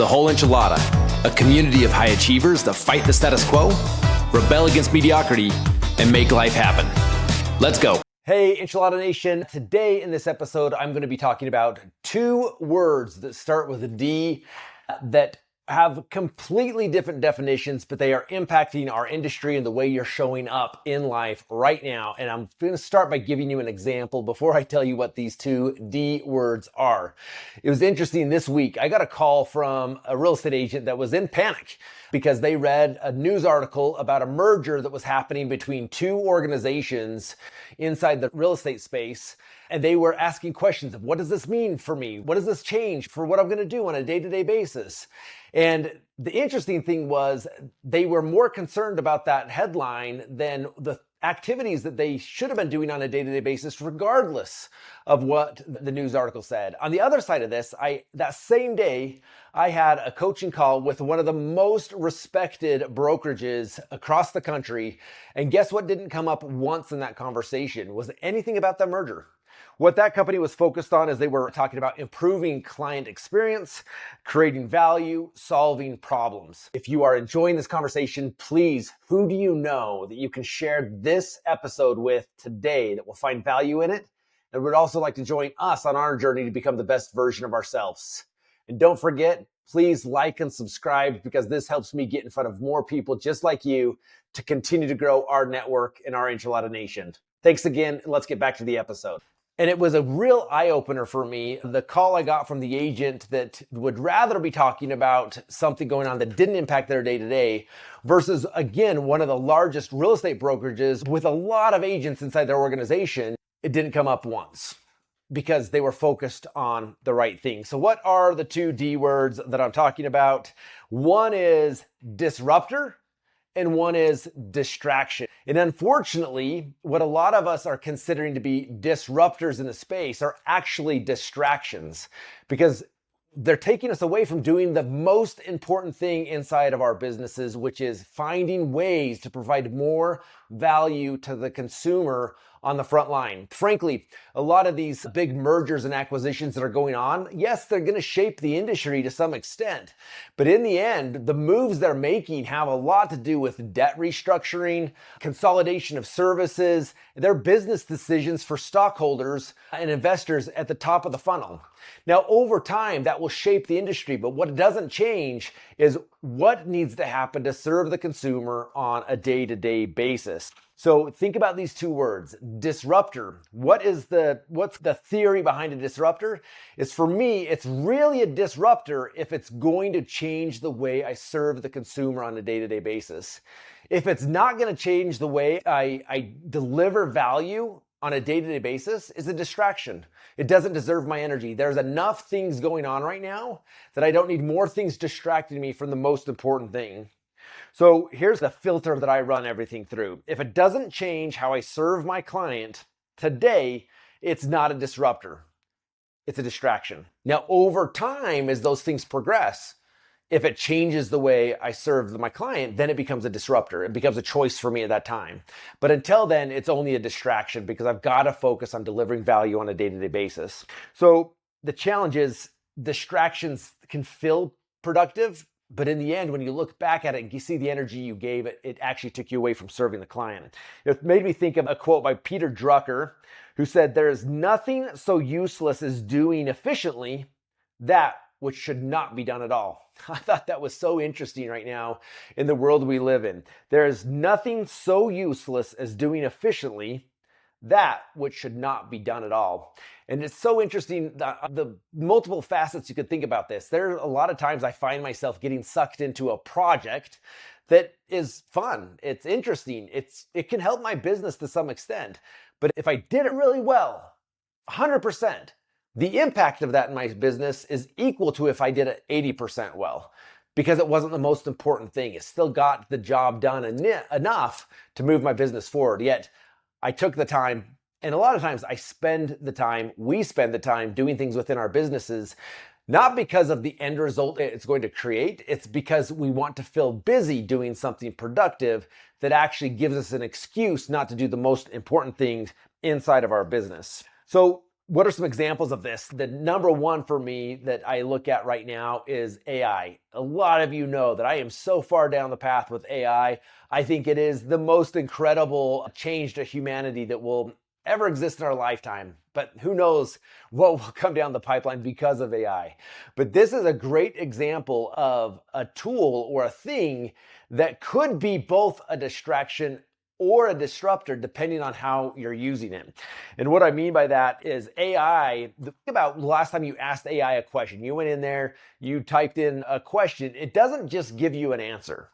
The Whole Enchilada, a community of high achievers that fight the status quo, rebel against mediocrity, and make life happen. Let's go. Hey, Enchilada Nation. Today in this episode, I'm going to be talking about two words that start with a D that have completely different definitions, but they are impacting our industry and the way you're showing up in life right now. And I'm going to start by giving you an example before I tell you what these two D words are. It was interesting this week. I got a call from a real estate agent that was in panic because they read a news article about a merger that was happening between two organizations inside the real estate space. And they were asking questions of, what does this mean for me? What does this change for what I'm going to do on a day-to-day basis? And the interesting thing was they were more concerned about that headline than the activities that they should have been doing on a day-to-day basis, regardless of what the news article said. On the other side of this, that same day, I had a coaching call with one of the most respected brokerages across the country. And guess what didn't come up once in that conversation? Was anything about the merger. What that company was focused on is they were talking about improving client experience, creating value, solving problems. If you are enjoying this conversation, please, who do you know that you can share this episode with today that will find value in it and would also like to join us on our journey to become the best version of ourselves? And don't forget, please like and subscribe because this helps me get in front of more people just like you to continue to grow our network in our Enchilada Nation. Thanks again. Let's get back to the episode. And it was a real eye-opener for me, the call I got from the agent that would rather be talking about something going on that didn't impact their day-to-day versus, again, one of the largest real estate brokerages with a lot of agents inside their organization. It didn't come up once because they were focused on the right thing. So what are the two D words that I'm talking about? One is disruptor and one is distraction. And unfortunately, what a lot of us are considering to be disruptors in the space are actually distractions because they're taking us away from doing the most important thing inside of our businesses, which is finding ways to provide more value to the consumer on the front line. Frankly, a lot of these big mergers and acquisitions that are going on, yes, they're going to shape the industry to some extent. But in the end, the moves they're making have a lot to do with debt restructuring, consolidation of services, their business decisions for stockholders and investors at the top of the funnel. Now, over time, that will shape the industry, but what doesn't change is what needs to happen to serve the consumer on a day-to-day basis. So think about these two words, disruptor. What's the theory behind a disruptor? Is for me, it's really a disruptor if it's going to change the way I serve the consumer on a day-to-day basis. If it's not going to change the way I deliver value on a day-to-day basis, is a distraction. It doesn't deserve my energy. There's enough things going on right now that I don't need more things distracting me from the most important thing. So here's the filter that I run everything through. If it doesn't change how I serve my client today, it's not a disruptor. It's a distraction. Now, over time, as those things progress, if it changes the way I serve my client, then it becomes a disruptor. It becomes a choice for me at that time. But until then, it's only a distraction because I've got to focus on delivering value on a day-to-day basis. So the challenge is distractions can feel productive, but in the end, when you look back at it and you see the energy you gave it, it actually took you away from serving the client. It made me think of a quote by Peter Drucker, who said, "There is nothing so useless as doing efficiently that which should not be done at all." I thought that was so interesting right now in the world we live in. There is nothing so useless as doing efficiently that which should not be done at all. And it's so interesting, the multiple facets you could think about this. There are a lot of times I find myself getting sucked into a project that is fun. It's interesting. It can help my business to some extent. But if I did it really well, 100%, the impact of that in my business is equal to if I did it 80% well, because it wasn't the most important thing. It still got the job done enough to move my business forward. Yet I took the time, and a lot of times we spend the time doing things within our businesses, not because of the end result it's going to create. It's because we want to feel busy doing something productive that actually gives us an excuse not to do the most important things inside of our business. So What are some examples of this? The number one for me that I look at right now is AI. A lot of you know that I am so far down the path with AI. I think it is the most incredible change to humanity that will ever exist in our lifetime. But who knows what will come down the pipeline because of AI. But this is a great example of a tool or a thing that could be both a distraction or a disruptor, depending on how you're using it. And what I mean by that is AI, think about the last time you asked AI a question. You went in there, you typed in a question. It doesn't just give you an answer.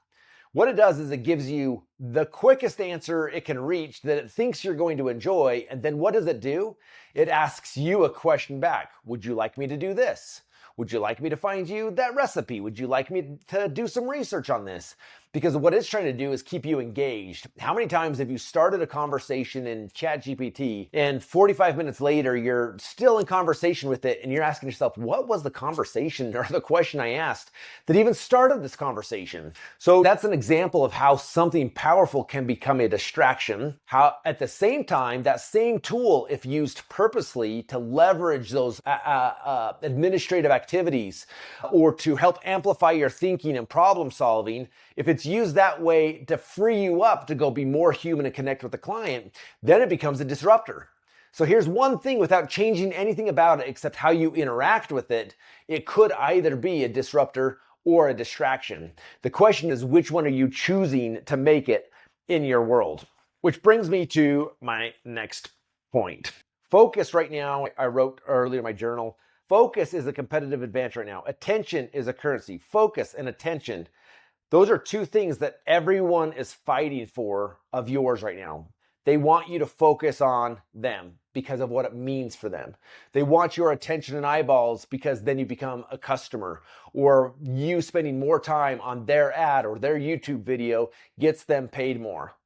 What it does is it gives you the quickest answer it can reach that it thinks you're going to enjoy. And then what does it do? It asks you a question back. Would you like me to do this? Would you like me to find you that recipe? Would you like me to do some research on this? Because what it's trying to do is keep you engaged. How many times have you started a conversation in ChatGPT and 45 minutes later, you're still in conversation with it and you're asking yourself, what was the conversation or the question I asked that even started this conversation? So that's an example of how something powerful can become a distraction. How at the same time, that same tool, if used purposely to leverage those administrative activities or to help amplify your thinking and problem solving, if it's used that way to free you up to go be more human and connect with the client, then it becomes a disruptor. So here's one thing without changing anything about it except how you interact with it. It could either be a disruptor or a distraction. The question is, which one are you choosing to make it in your world? Which brings me to my next point. Focus right now, I wrote earlier in my journal, focus is a competitive advantage right now. Attention is a currency. Focus and attention. Those are two things that everyone is fighting for of yours right now. They want you to focus on them because of what it means for them. They want your attention and eyeballs because then you become a customer, or you spending more time on their ad or their YouTube video gets them paid more.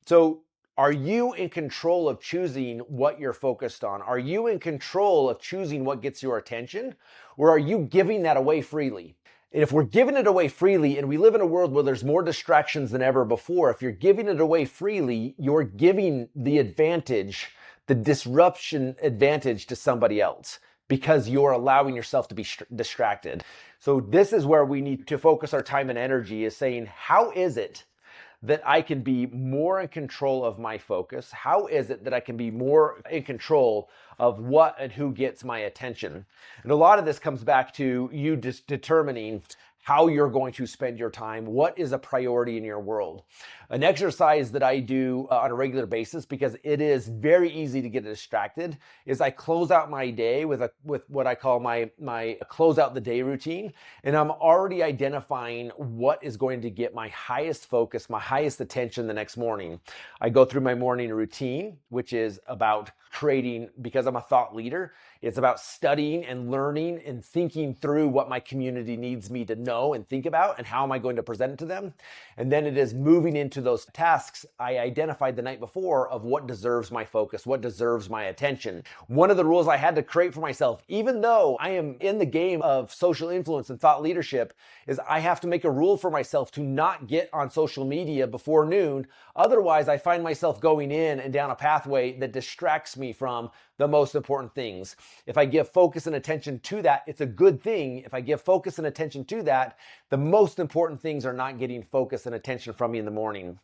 So are you in control of choosing what you're focused on? Are you in control of choosing what gets your attention? Or are you giving that away freely? And if we're giving it away freely, and we live in a world where there's more distractions than ever before, if you're giving it away freely, you're giving the advantage, the disruption advantage to somebody else because you're allowing yourself to be distracted. So this is where we need to focus our time and energy, is saying, how is it that I can be more in control of my focus? How is it that I can be more in control of what and who gets my attention? And a lot of this comes back to you just determining how you're going to spend your time, what is a priority in your world. An exercise that I do on a regular basis, because it is very easy to get distracted, is I close out my day with what I call my close out the day routine. And I'm already identifying what is going to get my highest focus, my highest attention the next morning. I go through my morning routine, which is about creating, because I'm a thought leader, it's about studying and learning and thinking through what my community needs me to know and think about and how am I going to present it to them. And then it is moving into those tasks I identified the night before of what deserves my focus, what deserves my attention. One of the rules I had to create for myself, even though I am in the game of social influence and thought leadership, is I have to make a rule for myself to not get on social media before noon. Otherwise, I find myself going in and down a pathway that distracts me from the most important things. If I give focus and attention to that, it's a good thing. If I give focus and attention to that, the most important things are not getting focus and attention from me in the morning.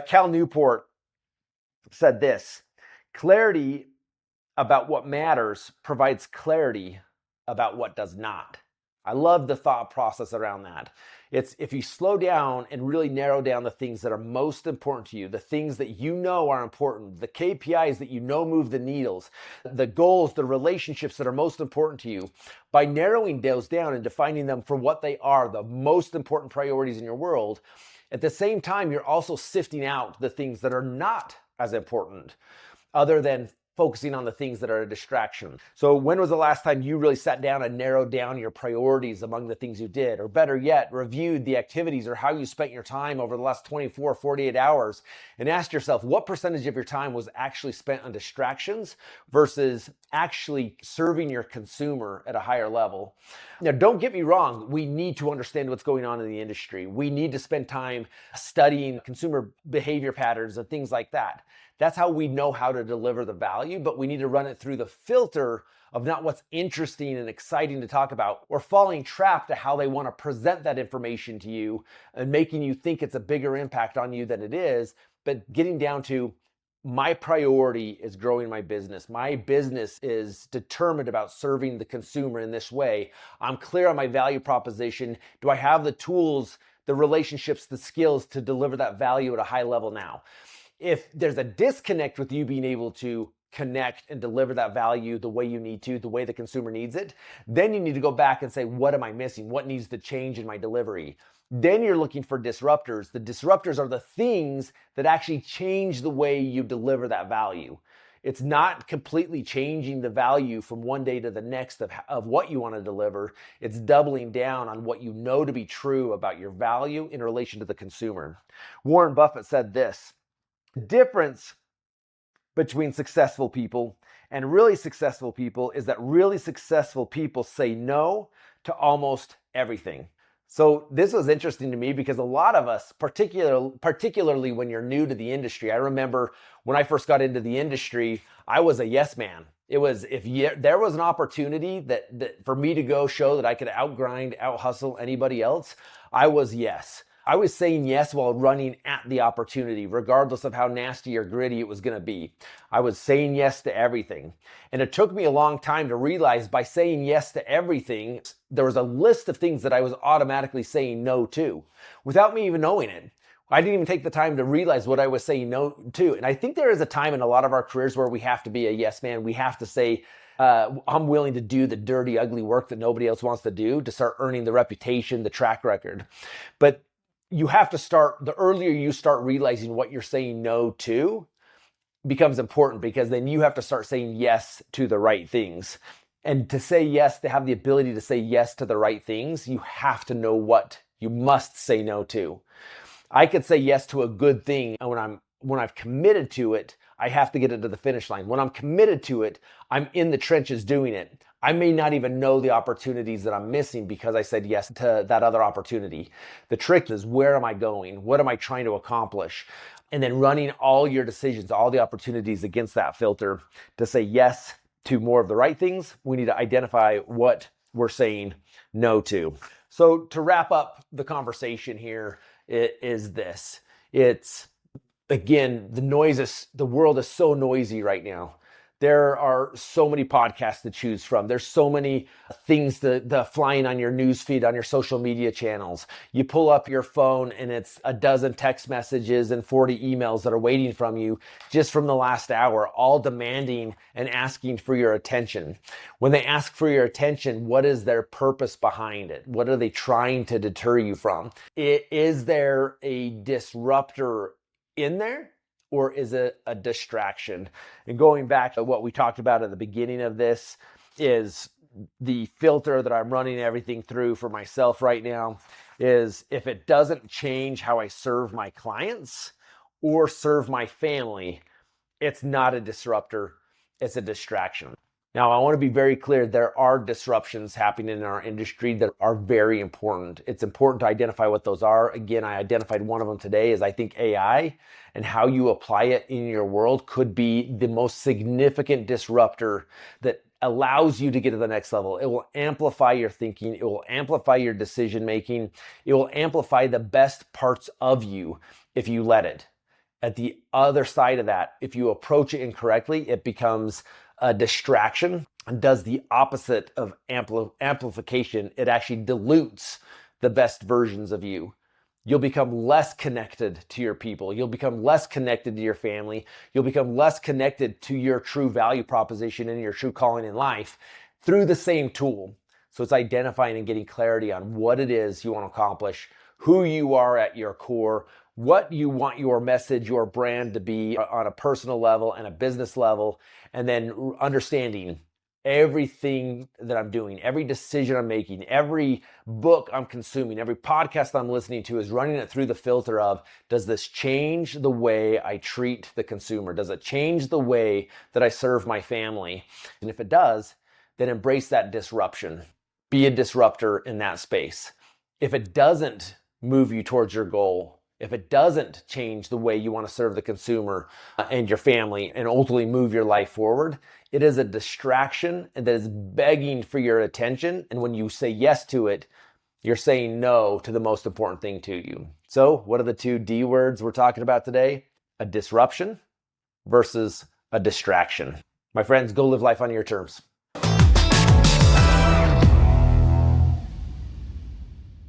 Cal Newport said this: clarity about what matters provides clarity about what does not. I love the thought process around that. It's if you slow down and really narrow down the things that are most important to you, the things that you know are important, the KPIs that you know move the needles, the goals, the relationships that are most important to you, by narrowing those down and defining them for what they are, the most important priorities in your world, at the same time, you're also sifting out the things that are not as important, other than focusing on the things that are a distraction. So when was the last time you really sat down and narrowed down your priorities among the things you did? Or better yet, reviewed the activities or how you spent your time over the last 24, 48 hours and asked yourself what percentage of your time was actually spent on distractions versus actually serving your consumer at a higher level. Now, don't get me wrong. We need to understand what's going on in the industry. We need to spend time studying consumer behavior patterns and things like that. That's how we know how to deliver the value, but we need to run it through the filter of not what's interesting and exciting to talk about, or falling trapped to how they want to present that information to you and making you think it's a bigger impact on you than it is, but getting down to, my priority is growing my business. My business is determined about serving the consumer in this way. I'm clear on my value proposition. Do I have the tools, the relationships, the skills to deliver that value at a high level now? If there's a disconnect with you being able to connect and deliver that value the way you need to, the way the consumer needs it, then you need to go back and say, what am I missing? What needs to change in my delivery? Then you're looking for disruptors. The disruptors are the things that actually change the way you deliver that value. It's not completely changing the value from one day to the next of what you want to deliver. It's doubling down on what you know to be true about your value in relation to the consumer. Warren Buffett said this: the difference between successful people and really successful people is that really successful people say no to almost everything. So this was interesting to me because a lot of us, particularly when you're new to the industry, I remember when I first got into the industry, I was a yes man. It was, there was an opportunity that for me to go show that I could outgrind, out hustle anybody else, I was yes. I was saying yes while running at the opportunity, regardless of how nasty or gritty it was going to be. I was saying yes to everything. And it took me a long time to realize by saying yes to everything, there was a list of things that I was automatically saying no to without me even knowing it. I didn't even take the time to realize what I was saying no to. And I think there is a time in a lot of our careers where we have to be a yes man. We have to say, I'm willing to do the dirty, ugly work that nobody else wants to do to start earning the reputation, the track record. But you have to start, the earlier you start realizing what you're saying no to becomes important, because then you have to start saying yes to the right things. And to say yes, to have the ability to say yes to the right things, you have to know what you must say no to. I could say yes to a good thing, and when I've committed to it, I have to get it to the finish line. When I'm committed to it, I'm in the trenches doing it. I may not even know the opportunities that I'm missing because I said yes to that other opportunity. The trick is, where am I going? What am I trying to accomplish? And then running all your decisions, all the opportunities against that filter to say yes to more of the right things. We need to identify what we're saying no to. So to wrap up the conversation here, it is this. It's, again, the world is so noisy right now. There are so many podcasts to choose from. There's so many things that flying on your news feed, on your social media channels. You pull up your phone and it's a dozen text messages and 40 emails that are waiting from you just from the last hour, all demanding and asking for your attention. When they ask for your attention, what is their purpose behind it? What are they trying to deter you from? Is there a disruptor in there? Or is it a distraction? And going back to what we talked about at the beginning of this, is the filter that I'm running everything through for myself right now is, if it doesn't change how I serve my clients or serve my family, it's not a disruptor, it's a distraction. Now, I want to be very clear, there are disruptions happening in our industry that are very important. It's important to identify what those are. Again, I identified one of them today, is I think AI and how you apply it in your world could be the most significant disruptor that allows you to get to the next level. It will amplify your thinking. It will amplify your decision making. It will amplify the best parts of you if you let it. At the other side of that, if you approach it incorrectly, it becomes a distraction and does the opposite of amplification. It actually dilutes the best versions of you. You'll become less connected to your people. You'll become less connected to your family. You'll become less connected to your true value proposition and your true calling in life through the same tool. So it's identifying and getting clarity on what it is you want to accomplish, who you are at your core, what you want your message, your brand to be on a personal level and a business level, and then understanding everything that I'm doing, every decision I'm making, every book I'm consuming, every podcast I'm listening to is running it through the filter of, does this change the way I treat the consumer? Does it change the way that I serve my family? And if it does, then embrace that disruption. Be a disruptor in that space. If it doesn't move you towards your goal, if it doesn't change the way you want to serve the consumer and your family and ultimately move your life forward, it is a distraction and that is begging for your attention. And when you say yes to it, you're saying no to the most important thing to you. So what are the two D words we're talking about today? A disruption versus a distraction. My friends, go live life on your terms.